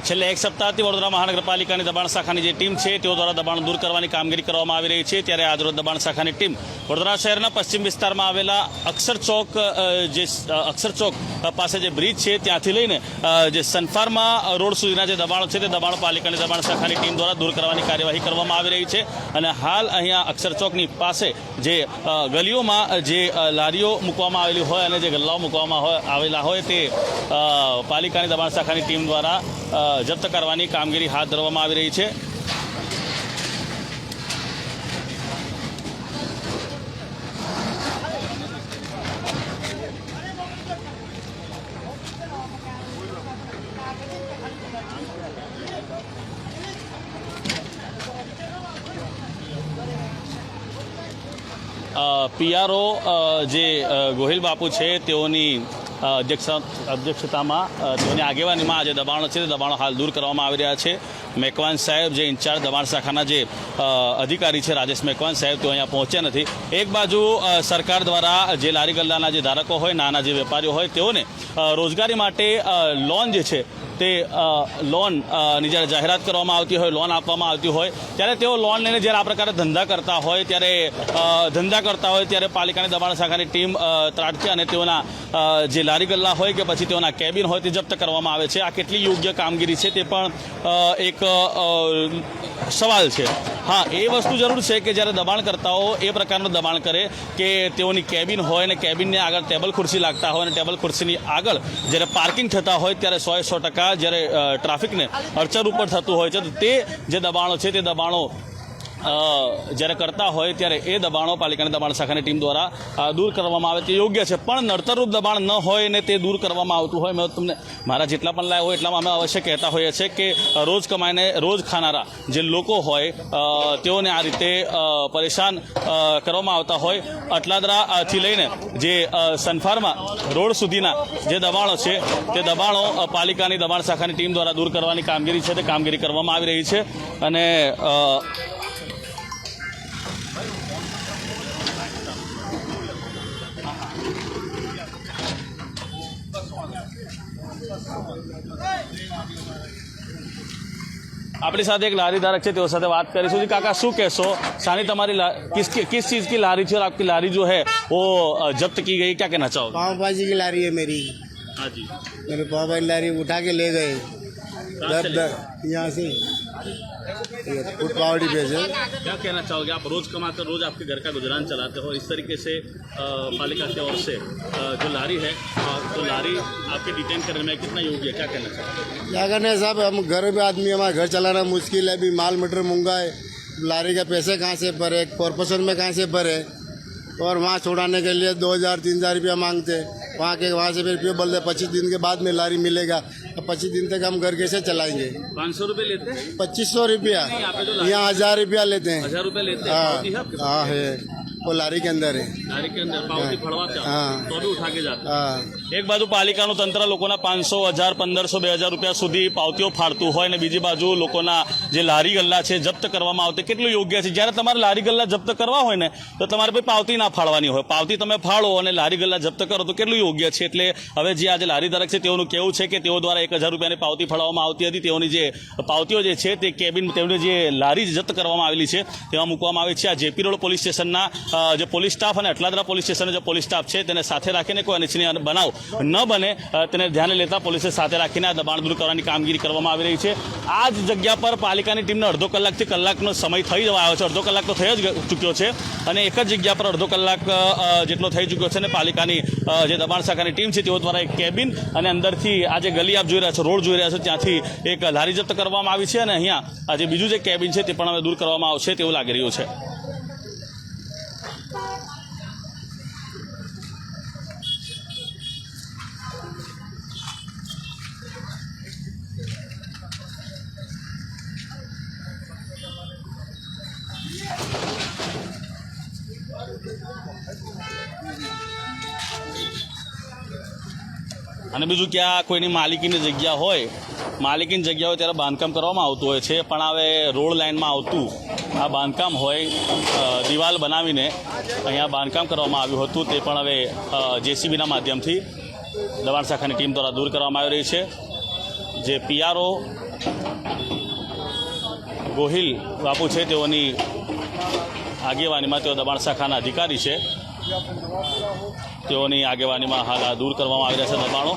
છેલ્લે એક સપ્તાહથી વડોદરા મહાનગરપાલિકાની દબાણ શાખાની જે ટીમ છે તેઓ દ્વારા દબાણ દૂર કરવાની કામગીરી કરવામાં આવી રહી છે। ત્યારે આજરોજ દબાણ શાખાની ટીમ વડોદરા શહેરના પશ્ચિમ વિસ્તારમાં આવેલા અક્ષર ચોક પાસે જે બ્રિજ છે ત્યાંથી લઈને જે સનફાર્મા રોડ સુધીના જે દબાણો છે તે દબાણ પાલિકાની દબાણ શાખાની ટીમ દ્વારા દૂર કરવાની કાર્યવાહી કરવામાં આવી રહી છે। અને હાલ અહીંયા અક્ષર ચોકની પાસે જે ગલીઓમાં જે લારીઓ મૂકવામાં આવેલી હોય અને જે ગલ્લાઓ મૂકવામાં આવેલા હોય તે પાલિકાની દબાણ શાખાની ટીમ દ્વારા જપ્ત કરવાની કામગીરી હાથ ધરવામાં આવી રહી છે। પીઆરઓ જે ગોહિલ બાપુ છે તેઓની અધ્યક્ષતામાં તેઓની આગેવાનીમાં આજે દબાણો છે તે દબાણો હાલ દૂર કરવામાં આવી રહ્યા છે। મેકવાન સાહેબ જે ઇન્ચાર્જ દબાણ શાખાના જે અધિકારી છે રાજેશ મેકવાન સાહેબ તેઓ અહીંયા પહોંચ્યા નથી। એક બાજુ સરકાર દ્વારા જે લારી ગલ્લાના જે ધારકો હોય નાના જે વેપારીઓ હોય તેઓને રોજગારી માટે લોન જે છે તે લોનની જ્યારે જાહેરાત કરવામાં આવતી હોય લોન આપવામાં આવતી હોય ત્યારે તેઓ લોન લઈને જ્યારે આ પ્રકારે ધંધા કરતા હોય ત્યારે પાલિકાની દબાણ શાખાની ટીમ ત્રાટકે અને તેઓના જે લારી ગલ્લા હોય કે પછી તેઓના કેબિન હોય તે જપ્ત કરવામાં આવે છે। આ કેટલી યોગ્ય કામગીરી છે તે પણ એક સવાલ છે। હા, એ વસ્તુ જરૂર છે કે જ્યારે દબાણકર્તાઓ એ પ્રકારનું દબાણ કરે કે તેઓની કેબિન હોય અને કેબિનને આગળ ટેબલ ખુરશી લાગતા હોય અને ટેબલ ખુરશીની આગળ જ્યારે પાર્કિંગ થતા હોય ત્યારે 100% જ્યારે ટ્રાફિકને અડચણ ઉપર થતું હોય છે તો તે જે દબાણો છે તે દબાણો જ્યારે કરતા હોય ત્યારે એ દબાણો પાલિકાની દબાણ શાખાની ટીમ દ્વારા દૂર કરવામાં આવે તે યોગ્ય છે। પણ નડતરરૂપ દબાણ ન હોય ને તે દૂર કરવામાં આવતું હોય મેં તમને મારા જેટલા પણ લાયા હોય એટલામાં અમે અવશ્ય કહેતા હોઈએ છીએ કે રોજ કમાઈને રોજ ખાનારા જે લોકો હોય તેઓને આ રીતે પરેશાન કરવામાં આવતા હોય। અટલાદરાથી લઈને જે સનફાર્મા રોડ સુધીના જે દબાણો છે તે દબાણો પાલિકાની દબાણ શાખાની ટીમ દ્વારા દૂર કરવાની કામગીરી છે તે કામગીરી કરવામાં આવી રહી છે। અને अपनी साथ एक लारी धारक है तेरे साथ बात करीશું। जी काका शू कहशो सानी तुम्हारी किस चीज़ की लारी थी और आपकी लारी जो है वो जब्त की गई, क्या कहना चाहोगे? पाव भाजी की लारी है मेरी। हाँ जी, मेरे पाव भाजी लारी उठा के ले गए यहाँ से फूड पावर्टी पे से। क्या कहना चाहोगे? आप रोज कमाते रोज आपके घर का गुजरान चलाते हो, इस तरीके से पालिका की ओर से जो लारी है तो लारी आपके डिटेन करने में कितना योग्य है, क्या कहना चाहोगे? क्या करना है साहब, हम घर में आदमी, हमारा घर चलाना मुश्किल है, अभी माल मटर महंगा है, लारी के पैसे कहाँ से भरे, कॉर्पोरेशन में कहाँ से भरे, और वहाँ छोड़ाने के लिए 2000-3000 रुपया मांगते। वहाँ से फिर बोलते 25 दिन के बाद में लारी मिलेगा। 25 दिन तक हम घर कैसे चलाएंगे? 500 रुपये लेते हैं, 2500 रुपया, यहाँ 1000 रुपया लेते हैं। 1000 रुपये लेते हैं? हाँ है, वो लारी के अंदर है। लारी के अंदर पावती फड़वाते हो तो भी उठा के जाते। हाँ, एक बाजू पालिकाનું તંત્ર લોકોના 500, 1000, 1500, 2000 રૂપિયા સુધી પાવતીઓ ફાળતું હોય અને બીજી બાજુ લોકોના જે લારી ગલ્લા છે જપ્ત કરવામાં આવते કેટલું યોગ્ય છે? જ્યારે તમારે લારી ગલ્લા જપ્ત કરવા હોય ને તો તમારે ભાઈ પાવતી ના ફાળવાની હોય, પાવતી તમે ફાળો અને લારી ગલ્લા જપ્ત કરો તો કેટલું યોગ્ય છે? એટલે હવે જે આજે લારી ધારક છે તેઓનું કહેવું છે કે તેઓ દ્વારા 1000 રૂપિયાની પાવતી ફાળવવામાં આવતી હતી। તેઓની જે પાવતીઓ જે છે તે કેબિન તેમની જે લારી જપ્ત કરવામાં આવેલી છે તેમાં મૂકવામાં આવી છે। આ જેપી રોડ પોલીસ સ્ટેશનના જે પોલીસ સ્ટાફ અને અટલાદરા પોલીસ સ્ટેશનનો જે પોલીસ સ્ટાફ છે તેને સાથે રાખીને કોઈ અનિચ્છનીય બનાવ ન બને તેને ધ્યાને લેતા પોલીસે સાથે રાખીને આ દબાણ દૂર કરવાની કામગીરી કરવામાં આવી રહી છે। આ જ જગ્યા પર પાલિકાની ટીમને અડધો કલાકથી કલાકનો સમય થઈ જવા આવ્યો છે, અડધો કલાક તો થઈ જ ચૂક્યો છે અને એક જ જગ્યા પર અડધો કલાક જેટલો થઈ ચૂક્યો છે અને પાલિકાની જે દબાણ શાખાની ટીમ છે તેઓ દ્વારા એક કેબિન અને અંદરથી આ જે ગલી આપ જોઈ રહ્યા છો, રોડ જોઈ રહ્યા છો, ત્યાંથી એક લારી જપ્ત કરવામાં આવી છે અને અહીંયા આ જે બીજું જે કેબિન છે તે પણ હવે દૂર કરવામાં આવશે તેવું લાગી રહ્યું છે। અને બીજું કે આ કોઈની માલિકીની જગ્યા હોય, માલિકીની જગ્યા હોય ત્યારે બાંધકામ કરવામાં આવતું હોય છે, પણ હવે રોડ લાઇનમાં આવતું આ બાંધકામ હોય દિવાલ બનાવીને અહીંયા બાંધકામ કરવામાં આવ્યું હતું તે પણ હવે જેસીબીના માધ્યમથી દબાણ શાખાની ટીમ દ્વારા દૂર કરવામાં આવી રહી છે। જે પીઆરઓ ગોહિલ બાપુ છે તેઓની આગેવાનીમાં તેઓ દબાણ શાખાના અધિકારી છે. તેઓની આગેવાનીમાં હાલ આ દૂર કરવામાં આવી રહ્યા છે દબાણો.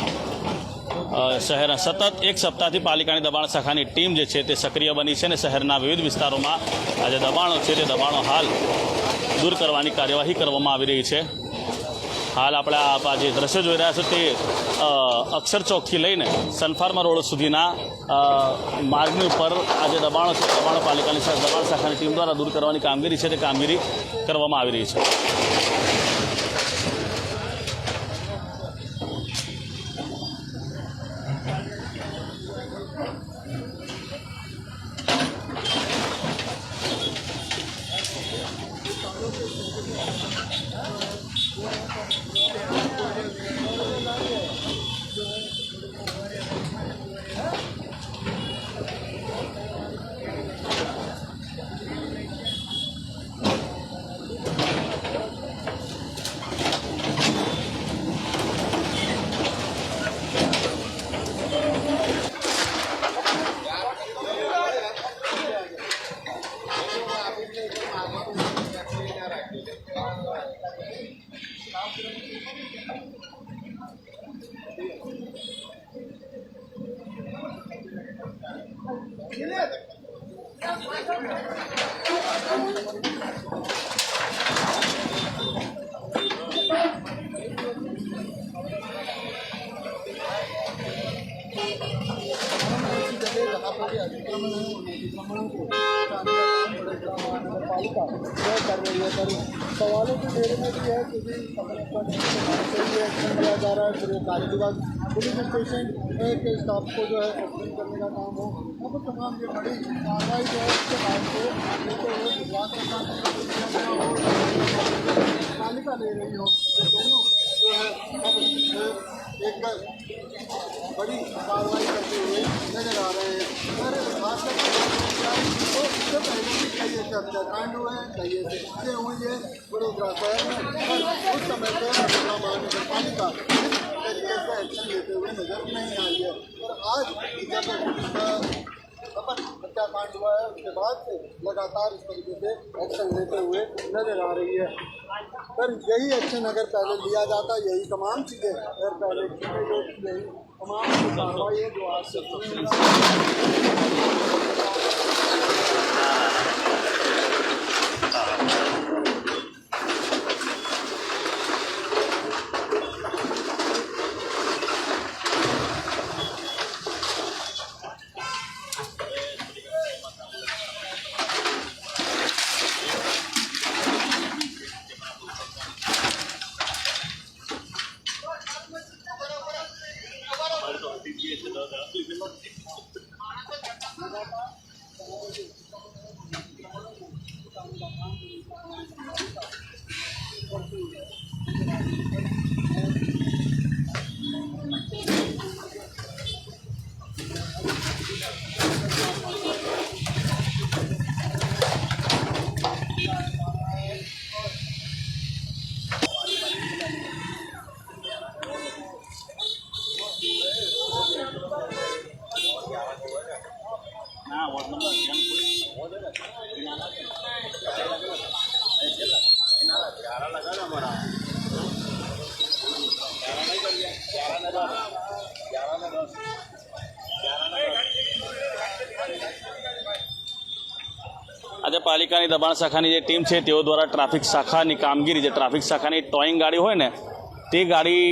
શહેરના સતત એક સપ્તાહથી પાલિકાની દબાણ શાખાની ટીમ જે છે તે સક્રિય બની છે અને શહેરના વિવિધ વિસ્તારોમાં આ જે દબાણો છે તે દબાણો હાલ દૂર કરવાની કાર્યવાહી કરવામાં આવી રહી છે. હાલ આપણે આ જે દ્રશ્યો જોઈ રહ્યા છો તે અક્ષર ચોકથી લઈને સનફાર્મા રોડ સુધીના માર્ગની ઉપર આ જે દબાણો છે દબાણો પાલિકાની દબાણ શાખાની ટીમ દ્વારા દૂર કરવાની કામગીરી છે તે કામગીરી કરવામાં આવી રહી છે. पालिका वह कर रही है, पर सवालों के घेरे में भी है क्योंकि एक्शन लिया जा रहा है. फिर कार्य विभाग पुलिस स्टेशन के स्टाफ को जो है ऑपरेट करने का काम हो, अब तमाम ये बड़ी कार्रवाई जो है उसके बाद को लेते हुए विभाग का काम पालिका ले रही हो, तो दोनों जो है अब एक बड़ी कार्रवाई करते हुए नजर आ रहे हैं. और खासकर तो इससे पहले भी कई ऐसे हत्याकांड हुए हैं, कई ऐसे चीज़ें हुई है वडोदरा शहर में, और उस समय पर वडोदरा महानगर पालिका इस तरीके से एक्शन लेते हुए नजर नहीं आई है. और आज जब हत्याकांड हुआ है उसके बाद से लगातार इस तरीके से एक्शन लेते हुए नजर आ रही है. पर यही एक्शन अगर पहले लिया जाता, यही तमाम चीज़ें अगर पहले की गई होती, यही तमाम कार्रवाई है जो आज से આજે પાલિકાની દબાણ શાખાની જે ટીમ છે તેઓ દ્વારા ટ્રાફિક શાખાની કામગીરી, જે ટ્રાફિક શાખાની ટોઈંગ ગાડી હોય ને તે ગાડી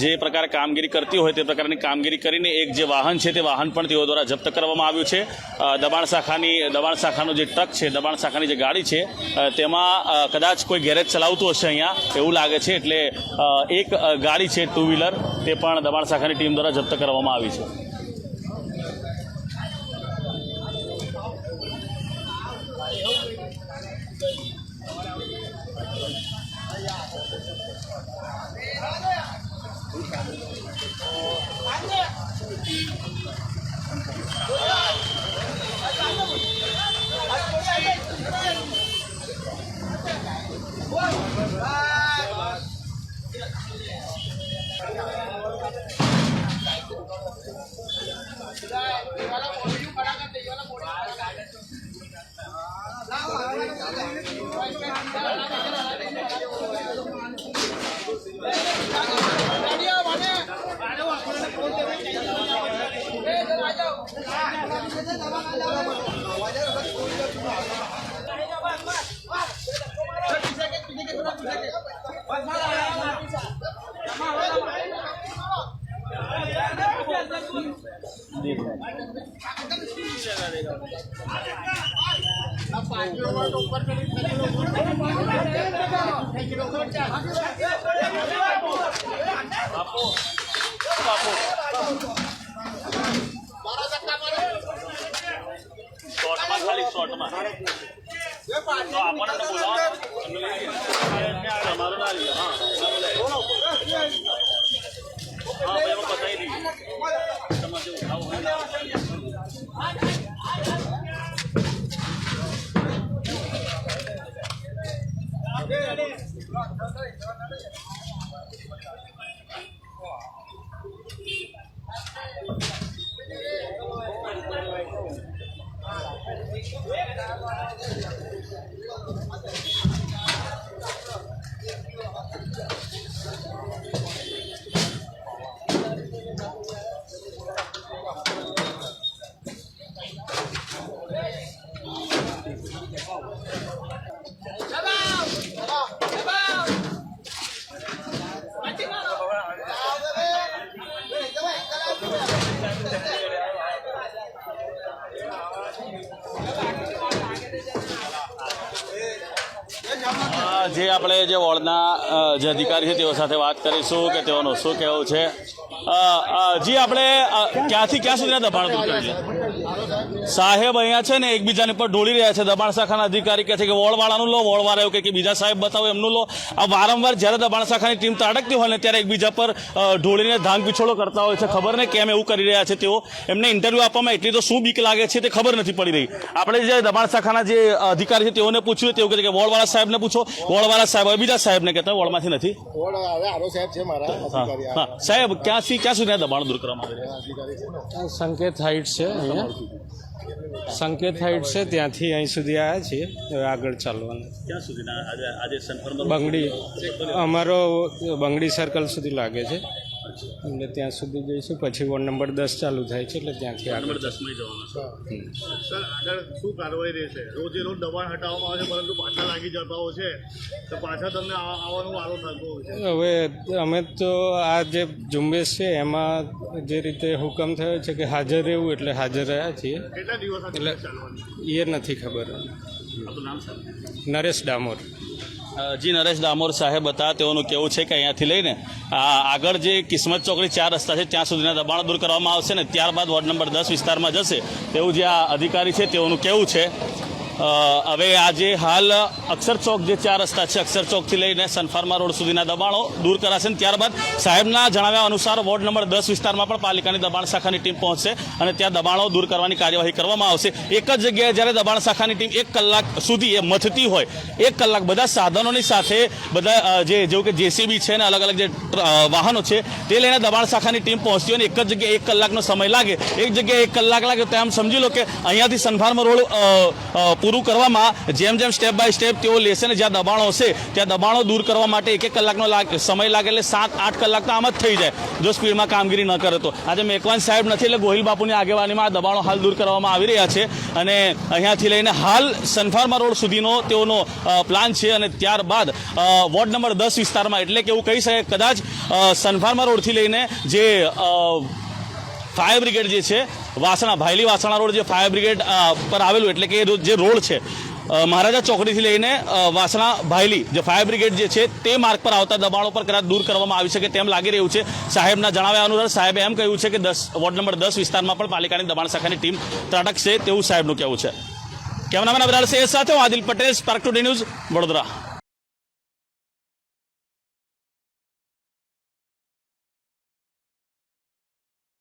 જે પ્રકારે કામગીરી કરતી હોય તે પ્રકારની કામગીરી કરીને એક જે વાહન છે તે વાહન પણ તેઓ દ્વારા જપ્ત કરવામાં આવ્યું છે. દબાણ શાખાનો જે ટ્રક છે, દબાણ શાખાની જે ગાડી છે તેમાં કદાચ કોઈ ગેરેજ ચલાવતું હશે અહીંયા એવું લાગે છે, એટલે એક ગાડી છે ટુ વ્હીલર તે પણ દબાણ શાખાની ટીમ દ્વારા જપ્ત કરવામાં આવી છે. શોર્ટમાં ખાલી શોર્ટમાં તો આપણને બોલાવો તમારું ના લે હા ભાઈ એમાં બતાવી દઈએ તમારે જેવું ખાવું જે આપણે જે વોર્ડના જે અધિકારી છે તેઓ સાથે વાત કરીશું કે તેઓનું શું કહેવું છે જી આપણે ક્યાંથી ક્યાં સુધીના દબાણ દૂર કરીએ સાહેબ અહીંયા છે ને એકબીજાની પર ઢોળી રહ્યા છે દબાણ શાખાના અધિકારી કહે છે કે વોર્ડવાળાનું લો વોર્ડવાળા એવું કે બીજા સાહેબ બતાવો એમનું લો આ વારંવાર જ્યારે દબાણ શાખાની ટીમ તાડકતી હોય ને ત્યારે એકબીજા પર ઢોળીને ધાંગ પીછોડો કરતા હોય છે ખબર ને કેમ એવું કરી રહ્યા છે તેઓ એમને ઇન્ટરવ્યૂ આપવામાં એટલી તો શું બીક લાગે છે તે ખબર નથી પડી રહી આપણે જે દબાણ શાખાના જે અધિકારી છે તેઓને પૂછ્યું તેઓ કહે છે કે વોર્ડવાળા સાહેબને પૂછો વોર્ડવાળા સાહેબ હવે બીજા સાહેબને કહેતા વોર્ડમાંથી નથી સાહેબ ક્યાંથી ક્યાં સુધી દબાણ દૂર કરવામાં આવે છે સંકેત હાઇટ છે અહીંયા સંકેત હાઇટ છે ત્યાંથી અહીં સુધી આવ્યા છીએ હવે આગળ ચાલવાનું ક્યાં સુધીના આજે બંગડી અમારો બંગડી સર્કલ સુધી લાગે છે એટલે ત્યાં સુધી જઈશું પછી વોર્ડ નંબર 10 ચાલુ થાય છે એટલે ત્યાંથી આગળ 10 માં જવાનું સર આગળ શું કાર્યવાહી રહેશે રોજે રોજ દબાણ હટાવવામાં આવે છે પરંતુ પાછા લાગી જતા હોય છે તો પાછા તમને આવવાનો વારો થતો હોય છે હવે અમે તો આ જે ઝુંબેશ છે એમાં જે રીતે હુકમ થયો છે કે હાજર રહેવું એટલે હાજર રહ્યા છીએ કેટલા દિવસ એટલે એ નથી ખબર આપણું નામ સાહેબ નરેશ ડામોર જી નરેશ ડામોર સાહેબ હતા તેઓનું કેવું છે કે અહીંયાથી લઈને આગળ જે કિસ્મત ચોકડી 4 રસ્તા છે ત્યાં સુધીના દબાણ દૂર કરવામાં આવશે ને ત્યારબાદ વોર્ડ નંબર 10 વિસ્તારમાં જશે તેવું જે આ અધિકારી છે તેઓનું કેવું છે હવે આજે હાલ અક્ષર ચોક જે 4 રસ્તા છે અક્ષર ચોકથી લઈને સનફાર્મા રોડ સુધીના દબાણો દૂર કરાશે ને ત્યારબાદ સાહેબના જણાવ્યા અનુસાર વોર્ડ નંબર 10 વિસ્તારમાં પણ પાલિકાની દબાણ શાખાની ટીમ પહોંચશે અને ત્યાં દબાણો દૂર કરવાની કાર્યવાહી કરવામાં આવશે એક જ જગ્યાએ જ્યારે દબાણ શાખાની ટીમ 1 કલાક સુધી એ મથતી હોય 1 કલાક બધા સાધનોની સાથે બધા જેવું કે જેસીબી છે ને અલગ અલગ જે વાહનો છે તે લઈને દબાણ શાખાની ટીમ પહોંચતી હોય ને એક જ જગ્યાએ 1 કલાકનો સમય લાગે એક જગ્યાએ 1 કલાક લાગે તો એમ સમજી લો કે અહીંયાથી સનફાર્મા રોડ પૂરું કરવામાં જેમ જેમ સ્ટેપ બાય સ્ટેપ તેઓ લેશે ને જ્યાં દબાણો હશે ત્યાં દબાણો દૂર કરવા માટે 1 કલાકનો સમય લાગે એટલે 7-8 કલાક તો આમ જ થઈ જાય જો સ્પીડમાં કામગીરી ન કરે તો આજે મેકવાન સાહેબ નથી એટલે ગોહિલ બાપુની આગેવાનીમાં આ દબાણો હાલ દૂર કરવામાં આવી રહ્યા છે અને અહીંયાથી લઈને હાલ સનફાર્મા રોડ સુધીનો તેઓનો પ્લાન છે અને ત્યારબાદ વોર્ડ નંબર 10 વિસ્તારમાં એટલે કે એવું કહી શકાય કદાચ સનફાર્મા રોડથી લઈને જે ફાયર બ્રિગેડ જે છે વાસણા ભાયલી વાસણા રોડ જે ફાયર બ્રિગેડ પર આવેલું એટલે કે જે રોડ છે મહારાજા ચોકડીથી લઈને વાસણા ભાયલી જે ફાયર બ્રિગેડ જે છે તે માર્ગ પર આવતા દબાણો પર કદાચ દૂર કરવામાં આવી શકે તેમ લાગી રહ્યું છે સાહેબના જણાવ્યા અનુસાર સાહેબે એમ કહ્યું છે કે વોર્ડ નંબર 10 વિસ્તારમાં પણ પાલિકાની દબાણ શાખાની ટીમ ત્રાટકશે તેવું સાહેબનું કહેવું છે કેમેરામેન અબરાર સે સાથે હું Adil Patel spark today news Vadodara